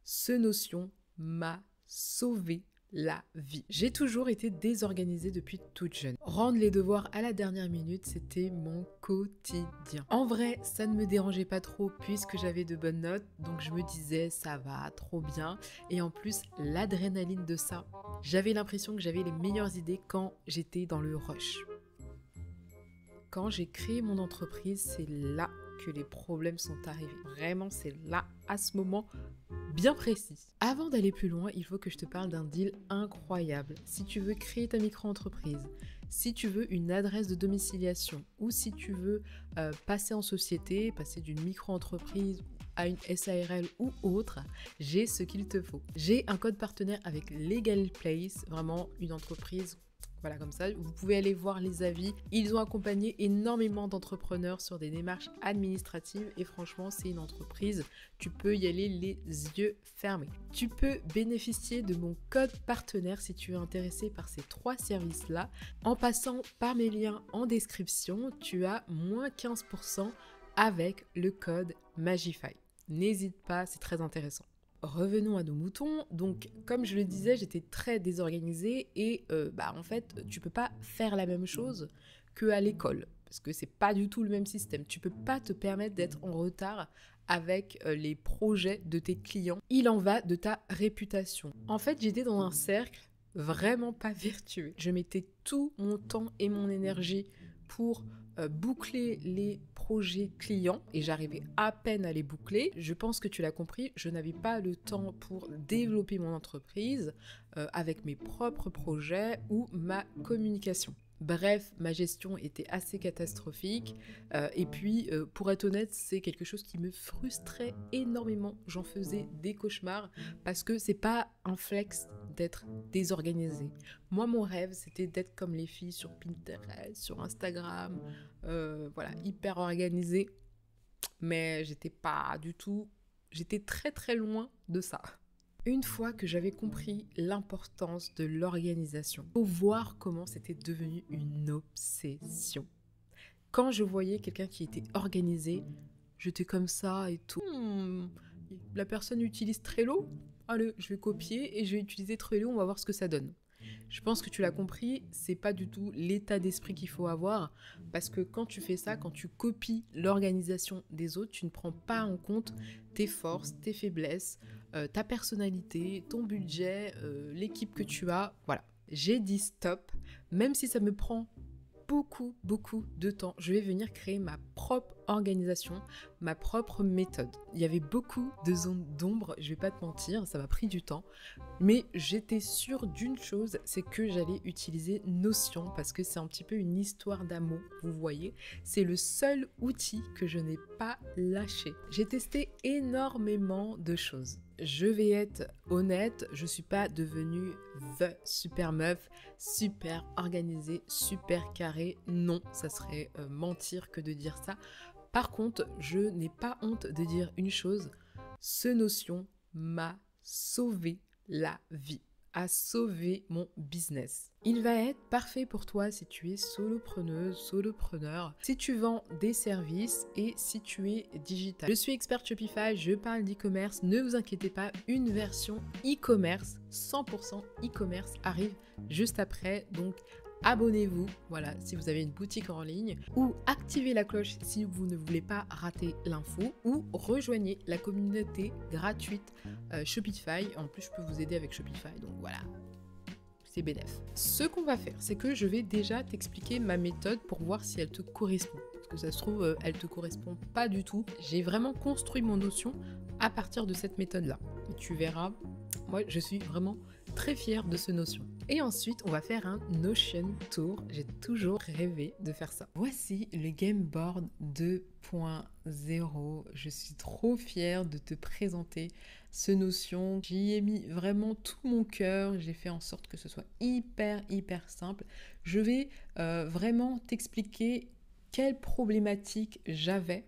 Ce Notion m'a sauvé la vie. J'ai toujours été désorganisée depuis toute jeune. Rendre les devoirs à la dernière minute, c'était mon quotidien. En vrai, ça ne me dérangeait pas trop puisque j'avais de bonnes notes, donc je me disais ça va trop bien. Et en plus, l'adrénaline de ça, j'avais l'impression que j'avais les meilleures idées quand j'étais dans le rush. Quand j'ai créé mon entreprise, c'est là que les problèmes sont arrivés. Vraiment, c'est là, à ce moment bien précis. Avant d'aller plus loin, il faut que je te parle d'un deal incroyable. Si tu veux créer ta micro-entreprise, si tu veux une adresse de domiciliation ou si tu veux passer en société, passer d'une micro-entreprise à une SARL ou autre, j'ai ce qu'il te faut. J'ai un code partenaire avec Legal Place, vraiment une entreprise. Voilà, comme ça, vous pouvez aller voir les avis. Ils ont accompagné énormément d'entrepreneurs sur des démarches administratives et franchement, c'est une entreprise, tu peux y aller les yeux fermés. Tu peux bénéficier de mon code partenaire si tu es intéressé par ces 3 services-là. En passant par mes liens en description, tu as moins 15% avec le code Magify. N'hésite pas, c'est très intéressant. Revenons à nos moutons. Donc, comme je le disais, j'étais très désorganisée et en fait, tu peux pas faire la même chose qu'à l'école parce que c'est pas du tout le même système. Tu peux pas te permettre d'être en retard avec les projets de tes clients. Il en va de ta réputation. En fait, j'étais dans un cercle vraiment pas vertueux. Je mettais tout mon temps et mon énergie pour boucler les projets clients et j'arrivais à peine à les boucler. Je pense que tu l'as compris, je n'avais pas le temps pour développer mon entreprise avec mes propres projets ou ma communication. Bref, ma gestion était assez catastrophique et puis pour être honnête, c'est quelque chose qui me frustrait énormément. J'en faisais des cauchemars parce que c'est pas un flex d'être désorganisé. Moi, mon rêve, c'était d'être comme les filles sur Pinterest, sur Instagram, voilà, hyper organisée. Mais j'étais pas du tout, j'étais très très loin de ça. Une fois que j'avais compris l'importance de l'organisation, faut voir comment c'était devenu une obsession. Quand je voyais quelqu'un qui était organisé, j'étais comme ça et tout. La personne utilise Trello. Allez, je vais copier et je vais utiliser Trello, on va voir ce que ça donne. Je pense que tu l'as compris, c'est pas du tout l'état d'esprit qu'il faut avoir parce que quand tu fais ça, quand tu copies l'organisation des autres, tu ne prends pas en compte tes forces, tes faiblesses, ta personnalité, ton budget, l'équipe que tu as. Voilà. J'ai dit stop, même si ça me prend beaucoup de temps. Je vais venir créer ma propre organisation, ma propre méthode. Il y avait beaucoup de zones d'ombre, je vais pas te mentir, ça m'a pris du temps, mais j'étais sûre d'une chose, c'est que j'allais utiliser Notion parce que c'est un petit peu une histoire d'amour, vous voyez. C'est le seul outil que je n'ai pas lâché. J'ai testé énormément de choses. Je vais être honnête, je suis pas devenue the super meuf, super organisée, super carrée. Non, ça serait mentir que de dire ça. Par contre, je n'ai pas honte de dire une chose, ce Notion m'a sauvé la vie, a sauvé mon business. Il va être parfait pour toi si tu es solopreneuse, solopreneur, si tu vends des services et si tu es digital. Je suis experte Shopify, je parle d'e-commerce, ne vous inquiétez pas, une version e-commerce, 100% e-commerce arrive juste après, donc abonnez-vous, voilà, si vous avez une boutique en ligne, ou activez la cloche si vous ne voulez pas rater l'info, ou rejoignez la communauté gratuite Shopify. En plus, je peux vous aider avec Shopify, donc voilà, c'est bénef. Ce qu'on va faire, c'est que je vais déjà t'expliquer ma méthode pour voir si elle te correspond. Parce que ça se trouve, elle te correspond pas du tout. J'ai vraiment construit mon Notion à partir de cette méthode-là. Et tu verras, moi, je suis vraiment très fière de ce Notion. Et ensuite, on va faire un Notion Tour. J'ai toujours rêvé de faire ça. Voici le Game Board 2.0. Je suis trop fière de te présenter ce Notion. J'y ai mis vraiment tout mon cœur. J'ai fait en sorte que ce soit hyper simple. Je vais vraiment t'expliquer quelles problématiques j'avais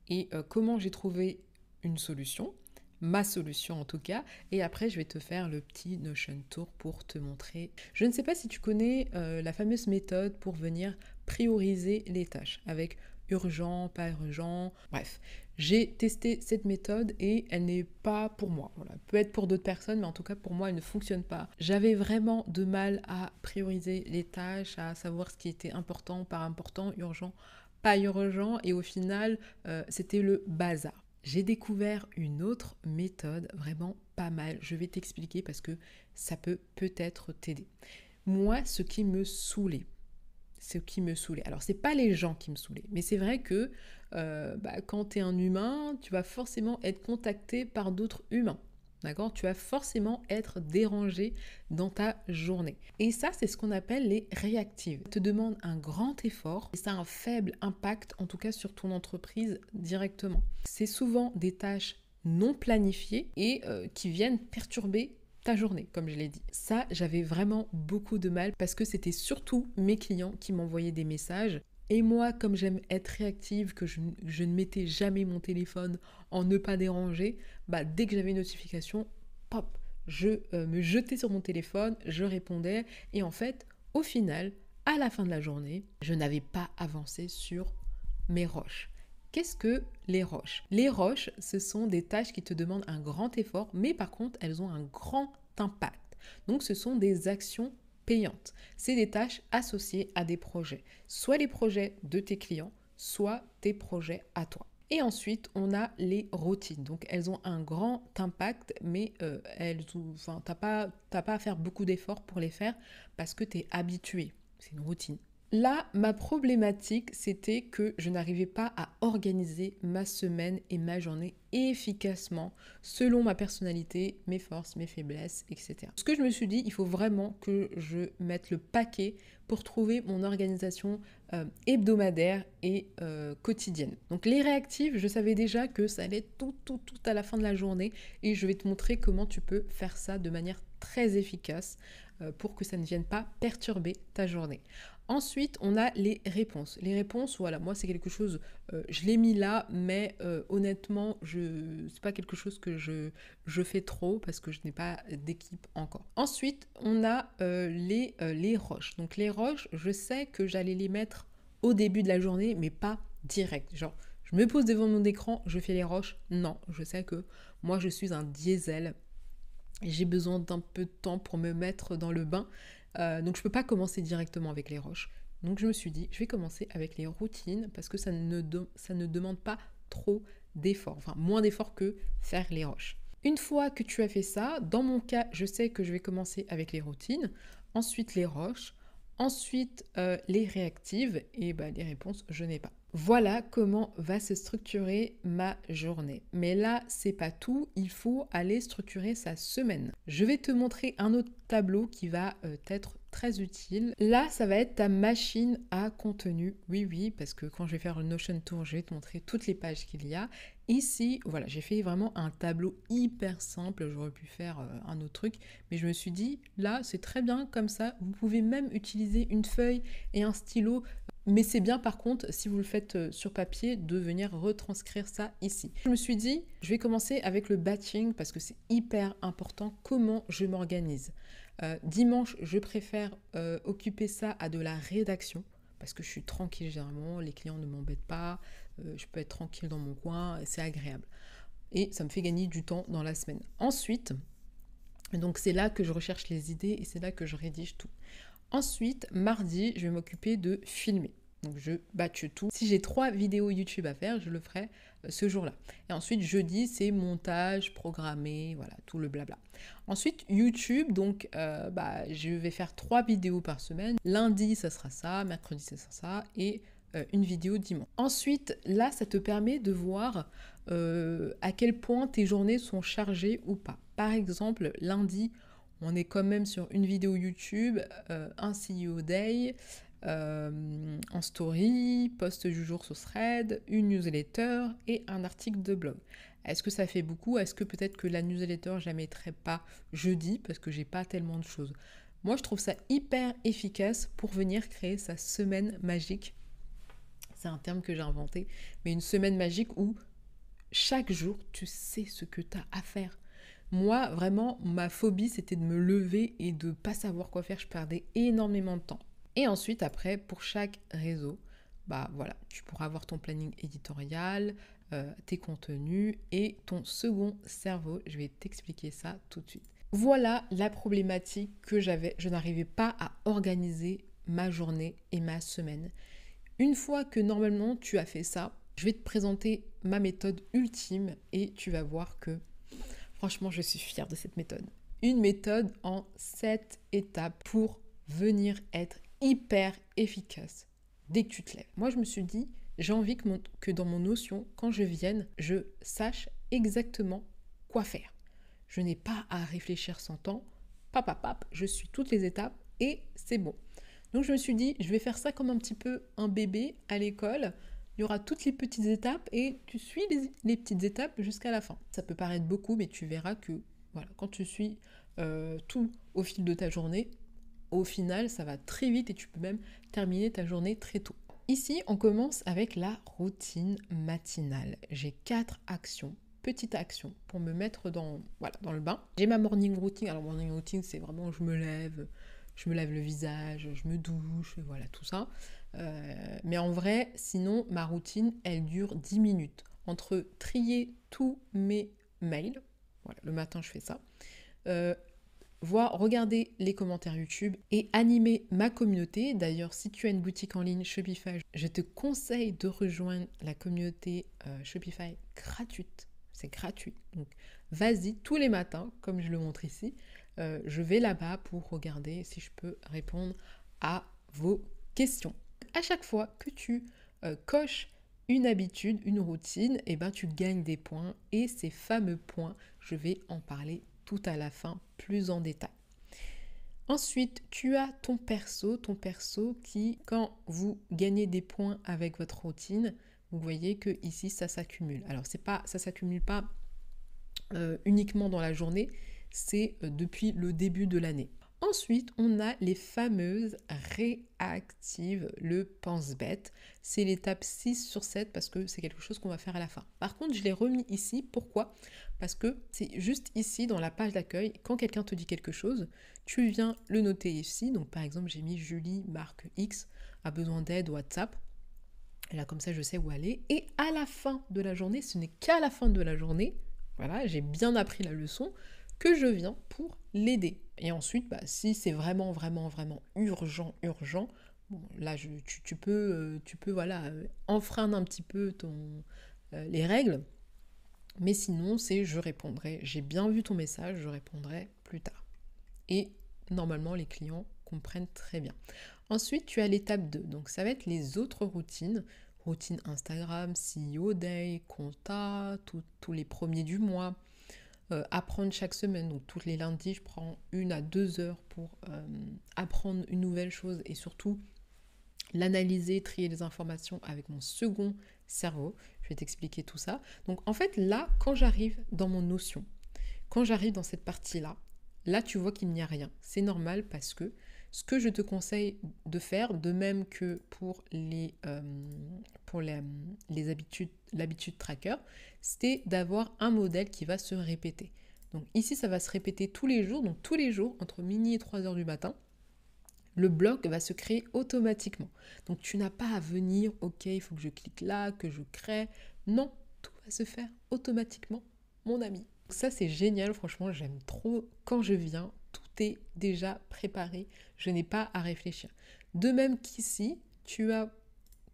et comment j'ai trouvé une solution. Ma solution en tout cas, et après je vais te faire le petit Notion Tour pour te montrer. Je ne sais pas si tu connais la fameuse méthode pour venir prioriser les tâches avec urgent, pas urgent, bref. J'ai testé cette méthode et elle n'est pas pour moi. Voilà. Peut être pour d'autres personnes, mais en tout cas pour moi, elle ne fonctionne pas. J'avais vraiment de mal à prioriser les tâches, à savoir ce qui était important, pas important, urgent, pas urgent, et au final, c'était le bazar. J'ai découvert une autre méthode vraiment pas mal. Je vais t'expliquer parce que ça peut peut-être t'aider. Moi, ce qui me saoulait, alors c'est pas les gens qui me saoulaient, mais c'est vrai que quand tu es un humain, tu vas forcément être contacté par d'autres humains. D'accord? Tu vas forcément être dérangé dans ta journée. Et ça, c'est ce qu'on appelle les réactives. Ça te demande un grand effort et ça a un faible impact, en tout cas sur ton entreprise directement. C'est souvent des tâches non planifiées et qui viennent perturber ta journée, comme je l'ai dit. Ça, j'avais vraiment beaucoup de mal parce que c'était surtout mes clients qui m'envoyaient des messages. Et moi, comme j'aime être réactive, que je ne mettais jamais mon téléphone en ne pas déranger, dès que j'avais une notification, pop, je me jetais sur mon téléphone, je répondais. Et en fait, au final, à la fin de la journée, je n'avais pas avancé sur mes roches. Qu'est-ce que les roches? Les roches, ce sont des tâches qui te demandent un grand effort, mais par contre, elles ont un grand impact. Donc, ce sont des actions payantes. C'est des tâches associées à des projets, soit les projets de tes clients, soit tes projets à toi. Et ensuite, on a les routines. Donc, elles ont un grand impact, mais t'as pas à faire beaucoup d'efforts pour les faire parce que tu es habitué. C'est une routine. Là, ma problématique, c'était que je n'arrivais pas à organiser ma semaine et ma journée efficacement selon ma personnalité, mes forces, mes faiblesses, etc. Ce que je me suis dit, il faut vraiment que je mette le paquet pour trouver mon organisation hebdomadaire et quotidienne. Donc les réactives, je savais déjà que ça allait être tout à la fin de la journée et je vais te montrer comment tu peux faire ça de manière très efficace pour que ça ne vienne pas perturber ta journée. Ensuite, on a les réponses. Les réponses, voilà, moi c'est quelque chose, je l'ai mis là, mais honnêtement, c'est pas quelque chose que je fais trop parce que je n'ai pas d'équipe encore. Ensuite, on a les roches. Donc les roches, je sais que j'allais les mettre au début de la journée, mais pas direct. Genre, je me pose devant mon écran, je fais les roches. Non, je sais que moi je suis un diesel. J'ai besoin d'un peu de temps pour me mettre dans le bain. Donc je ne peux pas commencer directement avec les roches. Donc je me suis dit, je vais commencer avec les routines parce que ça ne demande pas trop d'efforts. Enfin, moins d'efforts que faire les roches. Une fois que tu as fait ça, dans mon cas, je sais que je vais commencer avec les routines, ensuite les roches, ensuite les réactives et les réponses, je n'ai pas. Voilà comment va se structurer ma journée. Mais là, c'est pas tout, il faut aller structurer sa semaine. Je vais te montrer un autre tableau qui va être très utile. Là, ça va être ta machine à contenu. Oui, parce que quand je vais faire le Notion Tour, je vais te montrer toutes les pages qu'il y a. Ici, voilà, j'ai fait vraiment un tableau hyper simple. J'aurais pu faire un autre truc, mais je me suis dit, là, c'est très bien comme ça. Vous pouvez même utiliser une feuille et un stylo. Mais c'est bien par contre, si vous le faites sur papier, de venir retranscrire ça ici. Je me suis dit, je vais commencer avec le batching parce que c'est hyper important comment je m'organise. Dimanche, je préfère occuper ça à de la rédaction parce que je suis tranquille généralement, les clients ne m'embêtent pas, je peux être tranquille dans mon coin, c'est agréable. Et ça me fait gagner du temps dans la semaine. Ensuite, donc c'est là que je recherche les idées et c'est là que je rédige tout. Ensuite, mardi, je vais m'occuper de filmer. Donc je batch tout. Si j'ai 3 vidéos YouTube à faire, je le ferai ce jour-là. Et ensuite, jeudi, c'est montage, programmé, voilà, tout le blabla. Ensuite, YouTube, donc je vais faire 3 vidéos par semaine. Lundi, ça sera ça, mercredi, ça sera ça, et une vidéo dimanche. Ensuite, là, ça te permet de voir à quel point tes journées sont chargées ou pas. Par exemple, lundi, on est quand même sur une vidéo YouTube, un CEO Day, en story, post du jour sur Thread, une newsletter et un article de blog. Est-ce que ça fait beaucoup? Est-ce que peut-être que la newsletter, je la mettrai pas jeudi parce que j'ai pas tellement de choses? Moi, je trouve ça hyper efficace pour venir créer sa semaine magique. C'est un terme que j'ai inventé, mais une semaine magique où chaque jour, tu sais ce que tu as à faire. Moi, vraiment, ma phobie, c'était de me lever et de ne pas savoir quoi faire. Je perdais énormément de temps. Et ensuite, après, pour chaque réseau, bah voilà, tu pourras avoir ton planning éditorial, tes contenus et ton second cerveau. Je vais t'expliquer ça tout de suite. Voilà la problématique que j'avais. Je n'arrivais pas à organiser ma journée et ma semaine. Une fois que normalement tu as fait ça, je vais te présenter ma méthode ultime et tu vas voir que franchement je suis fière de cette méthode. Une méthode en 7 étapes pour venir être hyper efficace dès que tu te lèves. Moi je me suis dit, j'ai envie que dans mon notion, quand je vienne, je sache exactement quoi faire. Je n'ai pas à réfléchir sans temps. Pap, je suis toutes les étapes et c'est bon. Donc je me suis dit, je vais faire ça comme un petit peu un bébé à l'école. Il y aura toutes les petites étapes et tu suis les petites étapes jusqu'à la fin. Ça peut paraître beaucoup, mais tu verras que voilà, quand tu suis tout au fil de ta journée, au final, ça va très vite et tu peux même terminer ta journée très tôt. Ici, on commence avec la routine matinale. J'ai 4 actions, petites actions, pour me mettre dans le bain. J'ai ma morning routine. Alors, morning routine, c'est vraiment je me lève le visage, je me douche, voilà, tout ça. Mais en vrai, sinon, ma routine, elle dure 10 minutes. Entre trier tous mes mails, voilà, le matin, je fais ça, regarder les commentaires YouTube et animer ma communauté. D'ailleurs, si tu as une boutique en ligne Shopify, je te conseille de rejoindre la communauté Shopify gratuite. C'est gratuit. Donc, vas-y, tous les matins, comme je le montre ici, je vais là-bas pour regarder si je peux répondre à vos questions. À chaque fois que tu coches une habitude, une routine, et ben, tu gagnes des points. Et ces fameux points, je vais en parler tout à la fin, plus en détail. Ensuite, tu as ton perso qui, quand vous gagnez des points avec votre routine, vous voyez que ici ça s'accumule. Alors ça s'accumule pas uniquement dans la journée, c'est depuis le début de l'année. Ensuite, on a les fameuses réactives, le pense-bête. C'est l'étape 6 sur 7 parce que c'est quelque chose qu'on va faire à la fin. Par contre, je l'ai remis ici. Pourquoi ? Parce que c'est juste ici dans la page d'accueil. Quand quelqu'un te dit quelque chose, tu viens le noter ici. Donc par exemple, j'ai mis Julie, marque X, a besoin d'aide, WhatsApp. Et là, comme ça, je sais où aller. Et à la fin de la journée, ce n'est qu'à la fin de la journée, voilà, j'ai bien appris la leçon, que je viens pour l'aider. Et ensuite, si c'est vraiment urgent, bon, là, tu peux enfreindre un petit peu les règles. Mais sinon, c'est je répondrai. J'ai bien vu ton message, je répondrai plus tard. Et normalement, les clients comprennent très bien. Ensuite, tu as l'étape 2. Donc, ça va être les autres routines. Routine Instagram, CEO Day, compta, tous les premiers du mois. Apprendre chaque semaine. Donc, tous les lundis, je prends 1 à 2 heures pour apprendre une nouvelle chose et surtout l'analyser, trier les informations avec mon second cerveau. Je vais t'expliquer tout ça. Donc, en fait, là, quand j'arrive dans mon notion, quand j'arrive dans cette partie-là, là, tu vois qu'il n'y a rien. C'est normal parce que ce que je te conseille de faire, de même que pour les l'habitude tracker, c'est d'avoir un modèle qui va se répéter. Donc ici, ça va se répéter tous les jours. Donc tous les jours, entre minuit et 3 heures du matin, le bloc va se créer automatiquement. Donc tu n'as pas à venir, ok, il faut que je clique là, que je crée. Non, tout va se faire automatiquement, mon ami. Ça, c'est génial, franchement, j'aime trop. Quand je viens, tout est déjà préparé. Je n'ai pas à réfléchir. De même qu'ici, tu as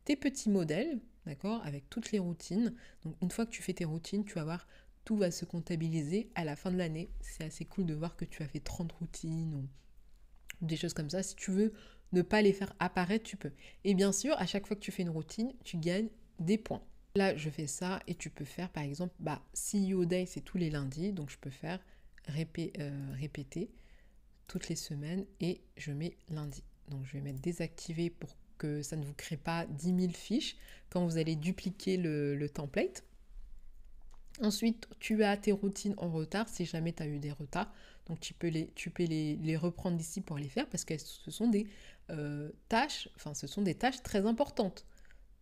tes petits modèles, d'accord, avec toutes les routines. Donc, une fois que tu fais tes routines, tu vas voir, tout va se comptabiliser à la fin de l'année. C'est assez cool de voir que tu as fait 30 routines ou des choses comme ça. Si tu veux ne pas les faire apparaître, tu peux. Et bien sûr, à chaque fois que tu fais une routine, tu gagnes des points. Là, je fais ça et tu peux faire, par exemple, CEO Day, c'est tous les lundis, donc je peux faire répéter toutes les semaines et je mets lundi. Donc, je vais mettre désactivé pour que ça ne vous crée pas 10 000 fiches quand vous allez dupliquer le template. Ensuite, tu as tes routines en retard si jamais tu as eu des retards. Donc, tu peux les reprendre ici pour les faire parce que ce sont des tâches très importantes.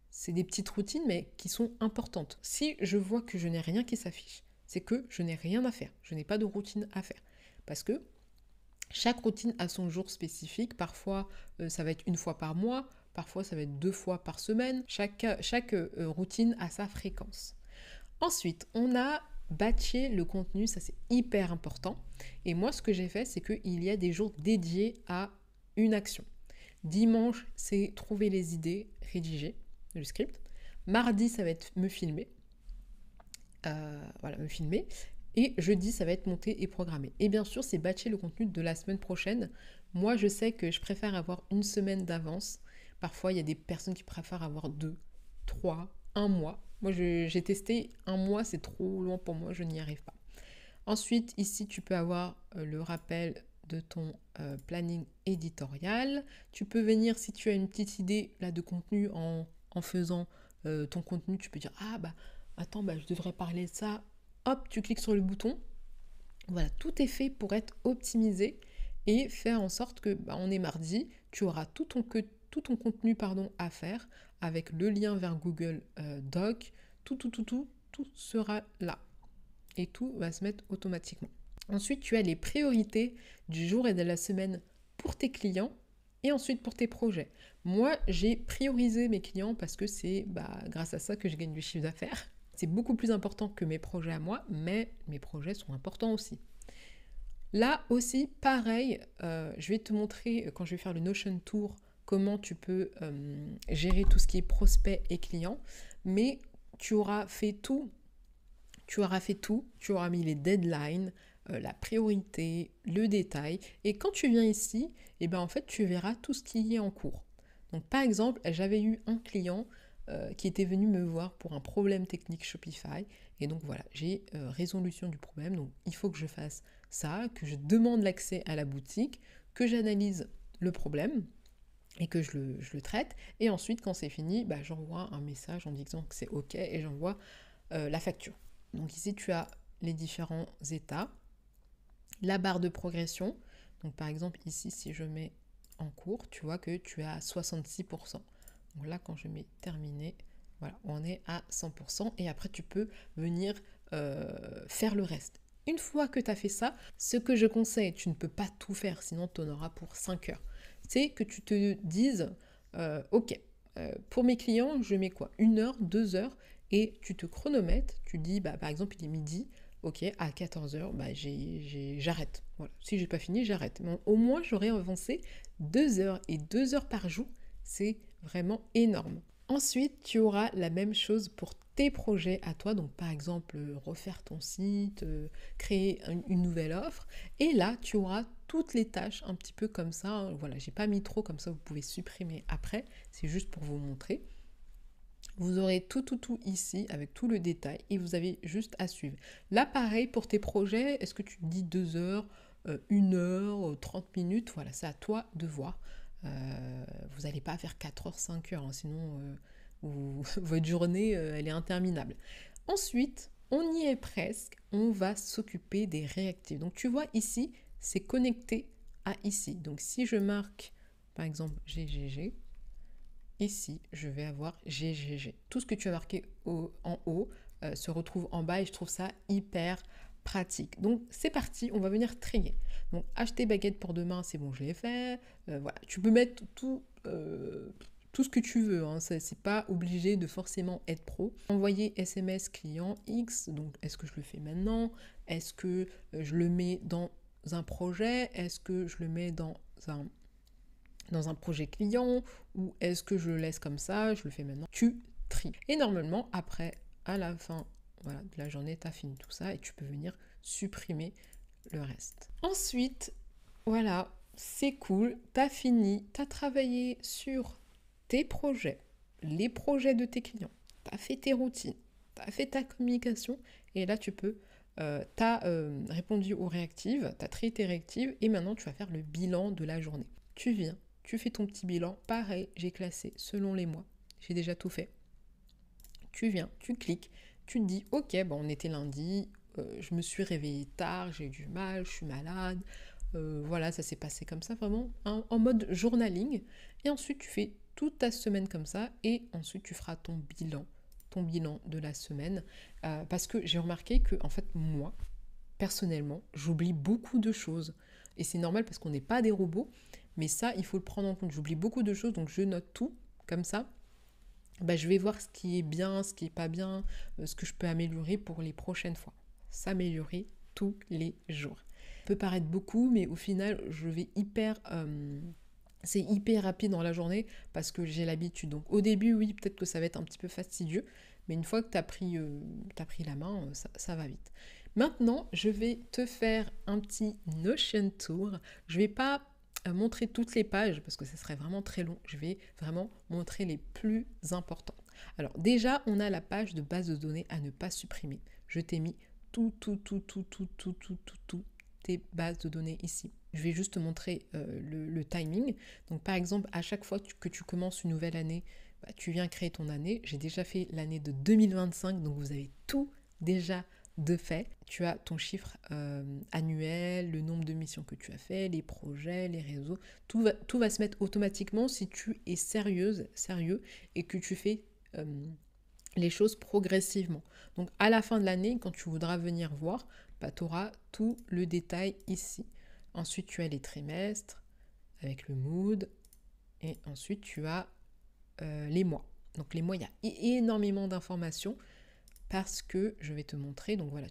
C'est des petites routines, mais qui sont importantes. Si je vois que je n'ai rien qui s'affiche, c'est que je n'ai rien à faire. Je n'ai pas de routine à faire. Parce que chaque routine a son jour spécifique. Parfois, ça va être une fois par mois. parfois ça va être 2 fois par semaine. Chaque routine a sa fréquence. Ensuite, on a batché le contenu, ça c'est hyper important. Et moi, ce que j'ai fait, c'est qu'il y a des jours dédiés à une action. Dimanche, c'est trouver les idées, rédiger le script. Mardi, ça va être me filmer. Me filmer. Et jeudi, ça va être monter et programmer. Et bien sûr, c'est batcher le contenu de la semaine prochaine. Moi, je sais que je préfère avoir une semaine d'avance. Parfois, il y a des personnes qui préfèrent avoir 2, 3, 1 mois. Moi, j'ai testé 1 mois, c'est trop long pour moi, je n'y arrive pas. Ensuite, ici, tu peux avoir le rappel de ton planning éditorial. Tu peux venir, si tu as une petite idée là, de contenu en faisant ton contenu, tu peux dire « Ah, attends, je devrais parler de ça ». Hop, tu cliques sur le bouton. Voilà, tout est fait pour être optimisé et faire en sorte que on est mardi, tu auras tout ton contenu à faire avec le lien vers Google Doc. Tout sera là. Et tout va se mettre automatiquement. Ensuite, tu as les priorités du jour et de la semaine pour tes clients et ensuite pour tes projets. Moi, j'ai priorisé mes clients parce que c'est grâce à ça que je gagne du chiffre d'affaires. C'est beaucoup plus important que mes projets à moi, mais mes projets sont importants aussi. Là aussi, pareil, je vais te montrer, quand je vais faire le Notion Tour, comment tu peux gérer tout ce qui est prospect et client. Mais tu auras fait tout, tu auras mis les deadlines, la priorité, le détail. Et quand tu viens ici, en fait, tu verras tout ce qui est en cours. Donc par exemple, j'avais eu un client qui était venu me voir pour un problème technique Shopify. Et donc voilà, j'ai résolution du problème. Donc il faut que je fasse ça, que je demande l'accès à la boutique, que j'analyse le problème et que je le traite. Et ensuite, quand c'est fini, j'envoie un message en disant que c'est OK et j'envoie la facture. Donc ici, tu as les différents états, la barre de progression. Donc par exemple, ici, si je mets en cours, tu vois que tu es à 66%. Donc là, quand je mets terminé, voilà, on est à 100% et après, tu peux venir faire le reste. Une fois que tu as fait ça, ce que je conseille, tu ne peux pas tout faire, sinon tu en auras pour 5 heures. C'est que tu te dises, OK, pour mes clients, je mets quoi? 1 heure, 2 heures, et tu te chronomètres, tu dis, par exemple, il est midi, OK, à 14h, j'arrête. Voilà. Si j'ai pas fini, j'arrête. Mais au moins, j'aurais avancé 2 heures, et 2 heures par jour, c'est vraiment énorme. Ensuite, tu auras la même chose pour tes projets à toi. Donc, par exemple, refaire ton site, créer une nouvelle offre. Et là, tu auras toutes les tâches un petit peu comme ça. Voilà, j'ai pas mis trop, comme ça, vous pouvez supprimer après. C'est juste pour vous montrer. Vous aurez tout ici avec tout le détail et vous avez juste à suivre. Là, pareil, pour tes projets, est-ce que tu dis 2 heures, 1 heure, 30 minutes? Voilà, c'est à toi de voir. Vous n'allez pas faire 4 heures, 5 heures, hein, sinon votre journée, elle est interminable. Ensuite, on y est presque, on va s'occuper des réactifs. Donc tu vois ici, c'est connecté à ici. Donc si je marque, par exemple, GGG, ici, je vais avoir GGG. Tout ce que tu as marqué en haut se retrouve en bas et je trouve ça hyper pratique. Donc, c'est parti, on va venir trier. Donc, acheter baguette pour demain, c'est bon, je l'ai fait. Voilà, tu peux mettre tout ce que tu veux. Hein. C'est pas obligé de forcément être pro. Envoyer SMS client X. Donc, est-ce que je le fais maintenant? Est-ce que je le mets dans un projet? Est-ce que je le mets dans un projet client, ou est-ce que je le laisse comme ça, je le fais maintenant? Tu tries. Et normalement, après, à la fin de la journée, tu as fini tout ça et tu peux venir supprimer le reste. Ensuite, voilà, c'est cool, tu as fini, tu as travaillé sur tes projets, les projets de tes clients, tu as fait tes routines, tu as fait ta communication et là, tu peux tu as répondu aux réactives, tu as trié tes réactives et maintenant, tu vas faire le bilan de la journée. Tu viens, tu fais ton petit bilan. Pareil, j'ai classé selon les mois. J'ai déjà tout fait. Tu viens, tu cliques, tu te dis, ok, on était lundi, je me suis réveillée tard, j'ai eu du mal, je suis malade. Voilà, ça s'est passé comme ça, vraiment, en mode journaling. Et ensuite, tu fais toute ta semaine comme ça. Et ensuite, tu feras ton bilan de la semaine. Parce que j'ai remarqué que, en fait, moi, personnellement, j'oublie beaucoup de choses. Et c'est normal parce qu'on n'est pas des robots. Mais ça, il faut le prendre en compte. J'oublie beaucoup de choses, donc je note tout. Comme ça, bah, je vais voir ce qui est bien, ce qui est pas bien, ce que je peux améliorer pour les prochaines fois. S'améliorer tous les jours. Ça peut paraître beaucoup, mais au final, c'est hyper rapide dans la journée parce que j'ai l'habitude. Donc au début, oui, peut-être que ça va être un petit peu fastidieux, mais une fois que tu as pris la main, ça va vite. Maintenant, je vais te faire un petit Notion tour. Je vais pas montrer toutes les pages parce que ça serait vraiment très long. Je vais vraiment montrer les plus importants. Alors déjà, on a la page de base de données à ne pas supprimer. Je t'ai mis toutes tes bases de données ici. Je vais juste te montrer le timing. Donc par exemple, à chaque fois que tu commences une nouvelle année, bah, tu viens créer ton année. J'ai déjà fait l'année de 2025, donc vous avez tout déjà de fait. Tu as ton chiffre annuel, le nombre de missions que tu as fait, les projets, les réseaux. Tout va se mettre automatiquement si tu es sérieux et que tu fais les choses progressivement. Donc à la fin de l'année, quand tu voudras venir voir, bah, tu auras tout le détail ici. Ensuite, tu as les trimestres avec le mood. Et ensuite, tu as les mois. Donc les mois, il y a énormément d'informations parce que je vais te montrer. Donc voilà,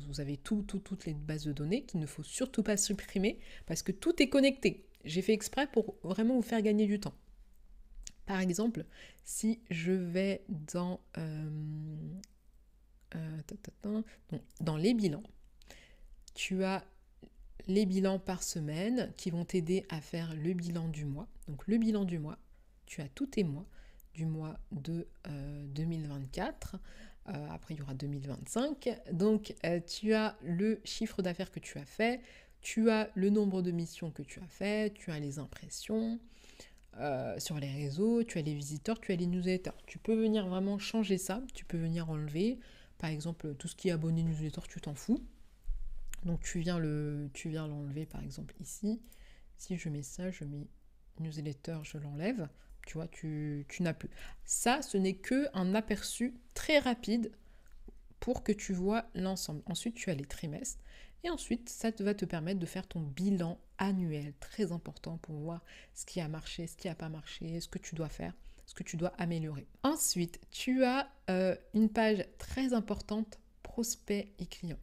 vous avez toutes les bases de données qu'il ne faut surtout pas supprimer parce que tout est connecté. J'ai fait exprès pour vraiment vous faire gagner du temps. Par exemple, si je vais dans les bilans, tu as les bilans par semaine qui vont t'aider à faire le bilan du mois. Donc le bilan du mois, tu as tous tes mois du mois de 2024. Après, il y aura 2025. Donc, tu as le chiffre d'affaires que tu as fait, tu as le nombre de missions que tu as fait, tu as les impressions sur les réseaux, tu as les visiteurs, tu as les newsletters. Tu peux venir vraiment changer ça, tu peux venir enlever. Par exemple, tout ce qui est abonné newsletter, tu t'en fous. Donc, tu viens l'enlever, par exemple, ici. Si je mets ça, je mets newsletter, je l'enlève. Tu vois, tu n'as plus. Ça, ce n'est qu'un aperçu très rapide pour que tu vois l'ensemble. Ensuite, tu as les trimestres. Et ensuite, ça va te permettre de faire ton bilan annuel, très important pour voir ce qui a marché, ce qui n'a pas marché, ce que tu dois faire, ce que tu dois améliorer. Ensuite, tu as une page très importante, prospects et clients.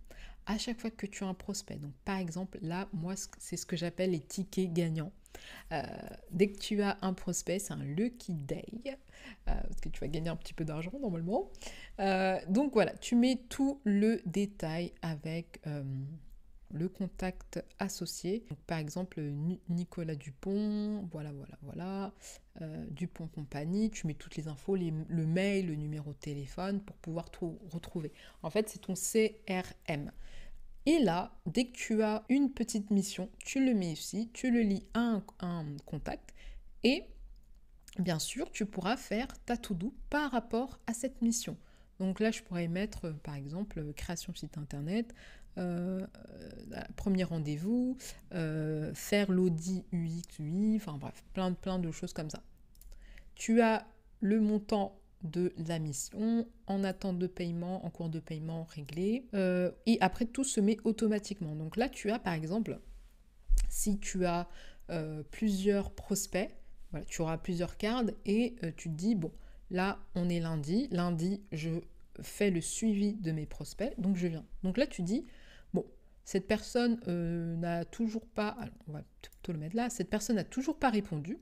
À chaque fois que tu as un prospect, donc par exemple, là, moi, c'est ce que j'appelle les tickets gagnants. Dès que tu as un prospect, c'est un lucky day, parce que tu vas gagner un petit peu d'argent normalement. Donc voilà, tu mets tout le détail avec le contact associé. Donc, par exemple, Nicolas Dupont, voilà, Dupont Compagnie, tu mets toutes les infos, le mail, le numéro de téléphone pour pouvoir tout retrouver. En fait, c'est ton CRM. Et là, dès que tu as une petite mission, tu le mets ici, tu le lis à un contact et bien sûr, tu pourras faire ta to-do par rapport à cette mission. Donc là, je pourrais mettre par exemple création site internet, premier rendez-vous, faire l'audit UX, UI, enfin bref, plein de choses comme ça. Tu as le montant de la mission, en attente de paiement, en cours de paiement réglé, et après tout se met automatiquement. Donc là, tu as par exemple, si tu as plusieurs prospects, voilà, tu auras plusieurs cartes et tu te dis, bon, là on est lundi, je fais le suivi de mes prospects, donc je viens. Donc là tu dis, bon, cette personne n'a toujours pas, alors, on va plutôt le mettre là, cette personne n'a toujours pas répondu.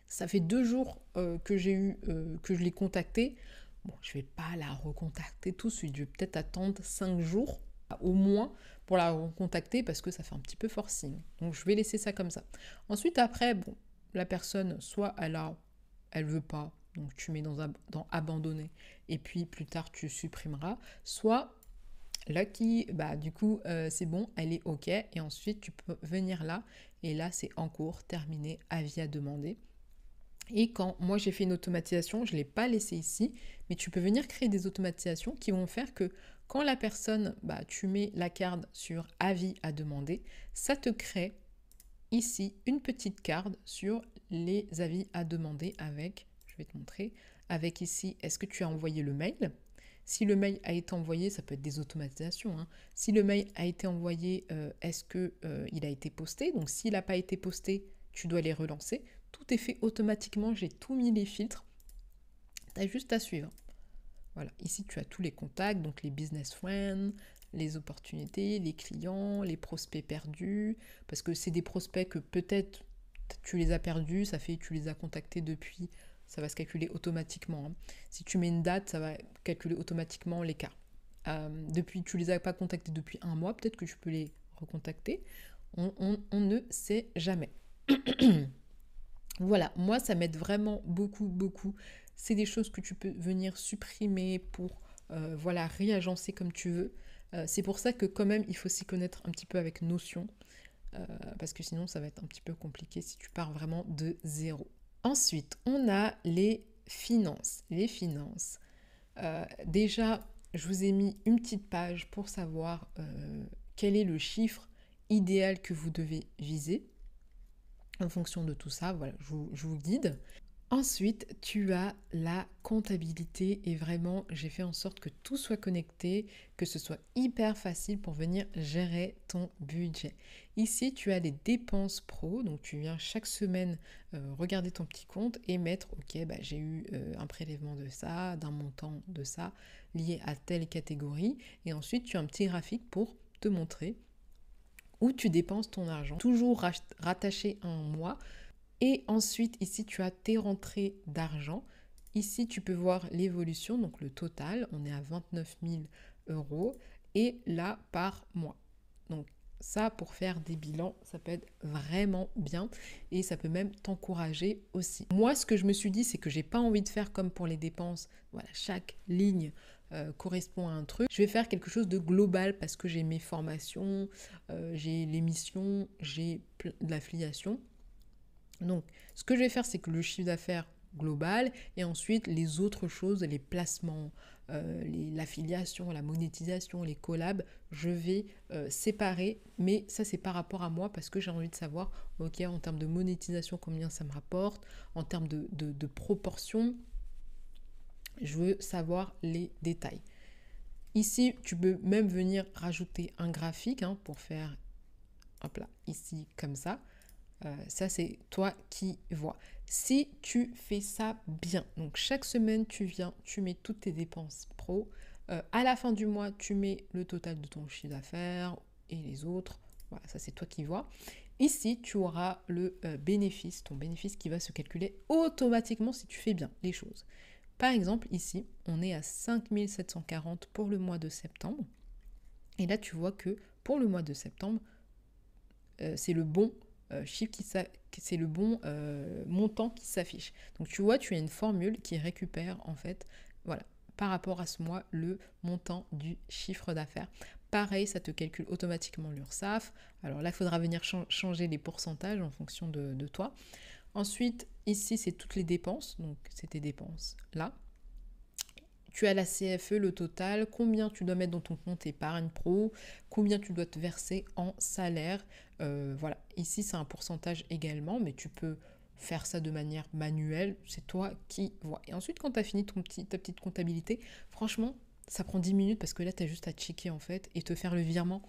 Ça fait 2 jours que je l'ai contactée. Bon, je ne vais pas la recontacter tout de suite. Je vais peut-être attendre 5 jours au moins pour la recontacter parce que ça fait un petit peu forcing. Donc, je vais laisser ça comme ça. Ensuite, après, bon, la personne, soit elle veut pas, donc tu mets dans abandonner et puis plus tard tu supprimeras. Soit lucky, bah du coup c'est bon, elle est ok et ensuite tu peux venir là et là c'est en cours, terminé, avis à demander. Et quand moi j'ai fait une automatisation, je ne l'ai pas laissé ici, mais tu peux venir créer des automatisations qui vont faire que quand la personne, bah, tu mets la carte sur avis à demander, ça te crée ici une petite carte sur les avis à demander avec, je vais te montrer, avec ici, est-ce que tu as envoyé le mail ? Si le mail a été envoyé, ça peut être des automatisations, hein. Si le mail a été envoyé, est-ce qu'il a été posté ? Donc s'il n'a pas été posté, tu dois les relancer. tout est fait automatiquement, j'ai tout mis les filtres. Tu as juste à suivre. Voilà, ici tu as tous les contacts, donc les business friends, les opportunités, les clients, les prospects perdus, parce que c'est des prospects que peut-être tu les as perdus, ça fait que tu les as contactés depuis, ça va se calculer automatiquement. Hein. Si tu mets une date, ça va calculer automatiquement l'écart. Depuis, tu les as pas contactés depuis un mois, peut-être que tu peux les recontacter. On ne sait jamais. Voilà, moi ça m'aide vraiment beaucoup, beaucoup. C'est des choses que tu peux venir supprimer pour voilà, réagencer comme tu veux. C'est pour ça que quand même il faut s'y connaître un petit peu avec Notion, parce que sinon ça va être un petit peu compliqué si tu pars vraiment de zéro. Ensuite, on a les finances. Les finances. Déjà, je vous ai mis une petite page pour savoir quel est le chiffre idéal que vous devez viser. En fonction de tout ça, voilà, je vous guide. Ensuite, tu as la comptabilité et vraiment, j'ai fait en sorte que tout soit connecté, que ce soit hyper facile pour venir gérer ton budget. Ici, tu as les dépenses pro, donc tu viens chaque semaine regarder ton petit compte et mettre, ok, bah, j'ai eu un prélèvement de ça, d'un montant de ça, lié à telle catégorie. Et ensuite, tu as un petit graphique pour te montrer où tu dépenses ton argent, toujours rattaché à un mois. Et ensuite, ici, tu as tes rentrées d'argent. Ici, tu peux voir l'évolution, donc le total, on est à 29 000 euros, et là, par mois. Donc ça, pour faire des bilans, ça peut être vraiment bien, et ça peut même t'encourager aussi. Moi, ce que je me suis dit, c'est que j'ai pas envie de faire comme pour les dépenses. Voilà, chaque ligne correspond à un truc. Je vais faire quelque chose de global parce que j'ai mes formations, j'ai les missions, j'ai de l'affiliation. Donc, ce que je vais faire, c'est que le chiffre d'affaires global et ensuite les autres choses, les placements, l'affiliation, la monétisation, les collabs, je vais séparer. Mais ça, c'est par rapport à moi parce que j'ai envie de savoir, ok, en termes de monétisation, combien ça me rapporte, en termes de proportion, je veux savoir les détails. Ici, tu peux même venir rajouter un graphique pour faire, hop là, ici, comme ça. Ça, c'est toi qui vois. Si tu fais ça bien, donc chaque semaine, tu viens, tu mets toutes tes dépenses pro. À la fin du mois, tu mets le total de ton chiffre d'affaires et les autres. Voilà, ça, c'est toi qui vois. Ici, tu auras le bénéfice, ton bénéfice qui va se calculer automatiquement si tu fais bien les choses. Par exemple, ici, on est à 5 740 pour le mois de septembre. Et là, tu vois que pour le mois de septembre, c'est le bon chiffre c'est le bon montant qui s'affiche. Donc tu vois, tu as une formule qui récupère en fait, voilà, par rapport à ce mois, le montant du chiffre d'affaires. Pareil, ça te calcule automatiquement l'URSSAF. Alors là, il faudra venir changer les pourcentages en fonction de toi. Ensuite, ici, c'est toutes les dépenses. Donc, c'est tes dépenses là. Tu as la CFE, le total, combien tu dois mettre dans ton compte épargne pro, combien tu dois te verser en salaire. Voilà, ici c'est un pourcentage également, mais tu peux faire ça de manière manuelle, c'est toi qui vois. Et ensuite, quand tu as fini ta petite comptabilité, franchement, ça prend 10 minutes parce que là, tu as juste à checker en fait et te faire le virement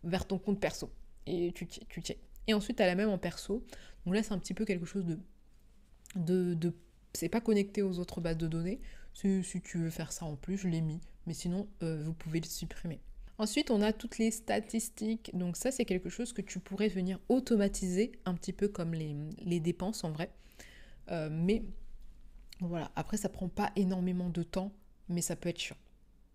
vers ton compte perso. Et tu check. Et ensuite, tu as la même en perso. Donc là, c'est un petit peu quelque chose de c'est pas connecté aux autres bases de données. Si tu veux faire ça en plus, je l'ai mis. Mais sinon, vous pouvez le supprimer. Ensuite, on a toutes les statistiques. Donc ça, c'est quelque chose que tu pourrais venir automatiser, un petit peu comme les dépenses en vrai. Mais voilà, après, ça prend pas énormément de temps, mais ça peut être chiant.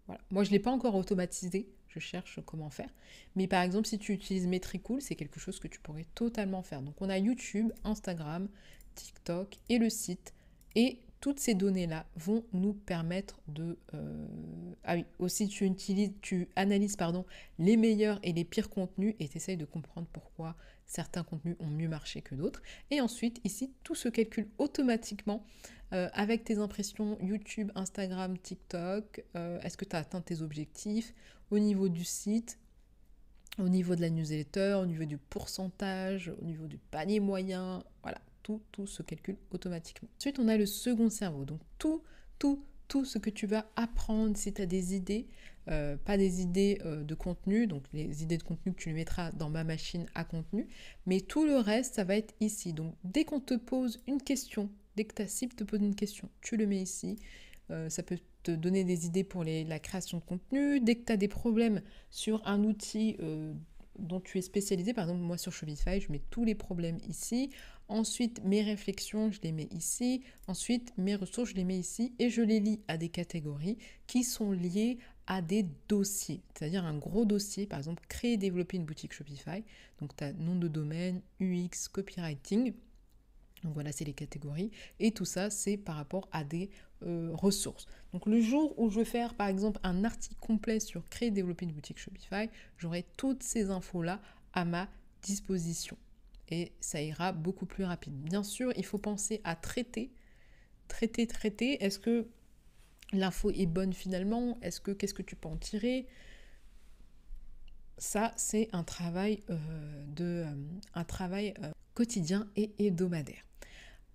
Voilà. Moi, je ne l'ai pas encore automatisé. Je cherche comment faire. Mais par exemple, si tu utilises Metricool, c'est quelque chose que tu pourrais totalement faire. Donc, on a YouTube, Instagram, TikTok et le site. Et toutes ces données-là vont nous permettre de... Ah oui, aussi tu analyses les meilleurs et les pires contenus et tu essayes de comprendre pourquoi certains contenus ont mieux marché que d'autres. Et ensuite, ici, tout se calcule automatiquement avec tes impressions YouTube, Instagram, TikTok. Est-ce que tu as atteint tes objectifs au niveau du site, au niveau de la newsletter, au niveau du pourcentage, au niveau du panier moyen, voilà. Tout se calcule automatiquement. Ensuite, on a le second cerveau. Donc, tout ce que tu vas apprendre, si tu as des idées, pas des idées de contenu, donc les idées de contenu que tu les mettras dans ma machine à contenu, mais tout le reste, ça va être ici. Donc dès qu'on te pose une question, dès que ta cible te pose une question, tu le mets ici. Ça peut te donner des idées pour la création de contenu. Dès que tu as des problèmes sur un outil dont tu es spécialisé, par exemple moi sur Shopify, je mets tous les problèmes ici. Ensuite, mes réflexions, je les mets ici. Ensuite, mes ressources, je les mets ici. Et je les lis à des catégories qui sont liées à des dossiers. C'est-à-dire un gros dossier, par exemple, créer et développer une boutique Shopify. Donc, tu as nom de domaine, UX, copywriting. Donc voilà, c'est les catégories. Et tout ça, c'est par rapport à des ressources. Donc le jour où je vais faire, par exemple, un article complet sur créer et développer une boutique Shopify, j'aurai toutes ces infos-là à ma disposition. Et ça ira beaucoup plus rapide. Bien sûr, il faut penser à traiter. Est-ce que l'info est bonne finalement? Qu'est-ce que tu peux en tirer? Ça, c'est un travail, quotidien et hebdomadaire.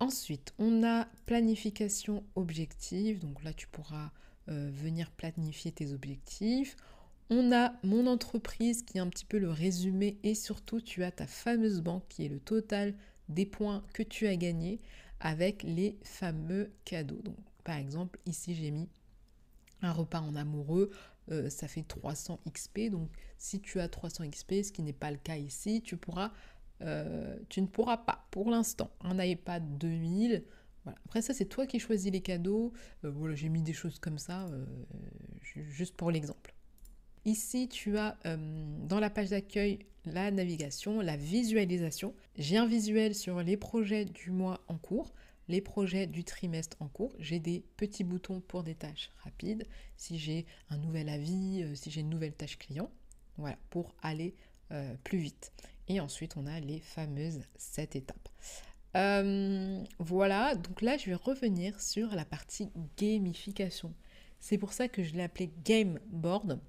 Ensuite, on a planification objective. Donc là, tu pourras venir planifier tes objectifs. On a mon entreprise qui est un petit peu le résumé et surtout, tu as ta fameuse banque qui est le total des points que tu as gagnés avec les fameux cadeaux. Donc, par exemple, ici, j'ai mis un repas en amoureux, ça fait 300 XP. Donc, si tu as 300 XP, ce qui n'est pas le cas ici, tu ne pourras pas pour l'instant un iPad 2000. Voilà. Après ça, c'est toi qui choisis les cadeaux. Voilà, j'ai mis des choses comme ça, juste pour l'exemple. Ici, tu as dans la page d'accueil la navigation, la visualisation. J'ai un visuel sur les projets du mois en cours, les projets du trimestre en cours. J'ai des petits boutons pour des tâches rapides. Si j'ai un nouvel avis, si j'ai une nouvelle tâche client, voilà, pour aller plus vite. Et ensuite, on a les fameuses 7 étapes. Voilà, donc là, je vais revenir sur la partie gamification. C'est pour ça que je l'ai appelé Game Board.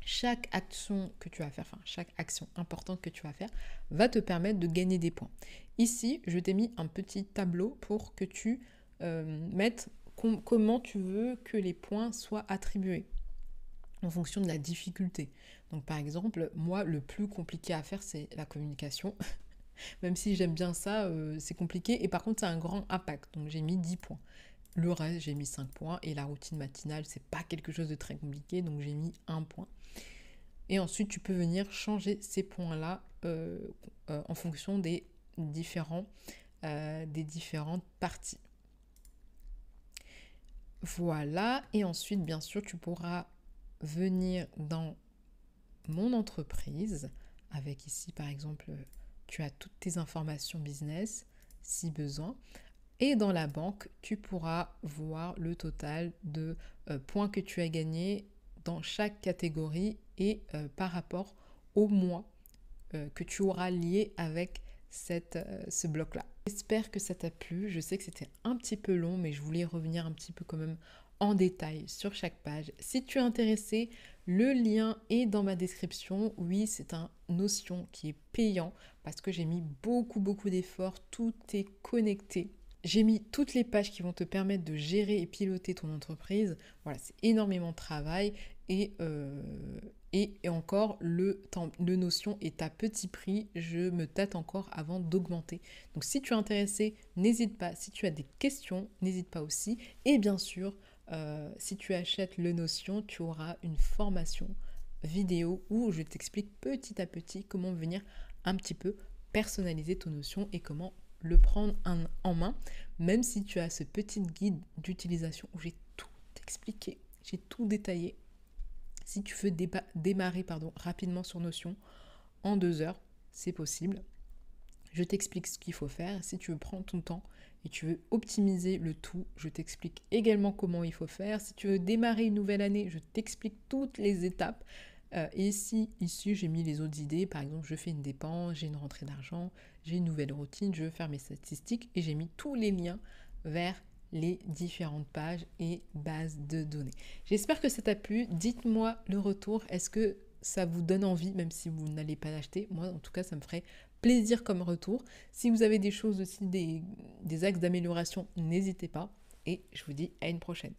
Chaque action que tu vas faire, chaque action importante que tu vas faire, va te permettre de gagner des points. Ici, je t'ai mis un petit tableau pour que tu mettes comment tu veux que les points soient attribués en fonction de la difficulté. Donc par exemple, moi, le plus compliqué à faire, c'est la communication. Même si j'aime bien ça, c'est compliqué. Et par contre, ça a un grand impact. Donc j'ai mis 10 points. Le reste, j'ai mis 5 points. Et la routine matinale, c'est pas quelque chose de très compliqué. Donc j'ai mis 1 point. Et ensuite, tu peux venir changer ces points-là en fonction des différentes parties. Voilà. Et ensuite, bien sûr, tu pourras venir dans mon entreprise avec ici, par exemple, tu as toutes tes informations business si besoin. Et dans la banque, tu pourras voir le total de points que tu as gagnés dans chaque catégorie et par rapport au mois que tu auras lié avec ce bloc-là. J'espère que ça t'a plu. Je sais que c'était un petit peu long, mais je voulais revenir un petit peu quand même en détail sur chaque page. Si tu es intéressé, le lien est dans ma description. Oui, c'est un Notion qui est payant parce que j'ai mis beaucoup d'efforts. Tout est connecté. J'ai mis toutes les pages qui vont te permettre de gérer et piloter ton entreprise. Voilà, c'est énormément de travail et encore, le Notion est à petit prix. Je me tâte encore avant d'augmenter. Donc, si tu es intéressé, n'hésite pas. Si tu as des questions, n'hésite pas aussi. Et bien sûr, si tu achètes le Notion, tu auras une formation vidéo où je t'explique petit à petit comment venir un petit peu personnaliser ton Notion et comment le prendre en main, même si tu as ce petit guide d'utilisation où j'ai tout expliqué, j'ai tout détaillé. Si tu veux démarrer rapidement sur Notion, en 2 heures, c'est possible. Je t'explique ce qu'il faut faire. Si tu veux prendre ton temps et tu veux optimiser le tout, je t'explique également comment il faut faire. Si tu veux démarrer une nouvelle année, je t'explique toutes les étapes. Et ici, j'ai mis les autres idées. Par exemple, je fais une dépense, j'ai une rentrée d'argent, j'ai une nouvelle routine, je veux faire mes statistiques et j'ai mis tous les liens vers les différentes pages et bases de données. J'espère que ça t'a plu. Dites-moi le retour. Est-ce que ça vous donne envie, même si vous n'allez pas l'acheter? Moi, en tout cas, ça me ferait plaisir comme retour. Si vous avez des choses aussi, des axes d'amélioration, n'hésitez pas. Et je vous dis à une prochaine.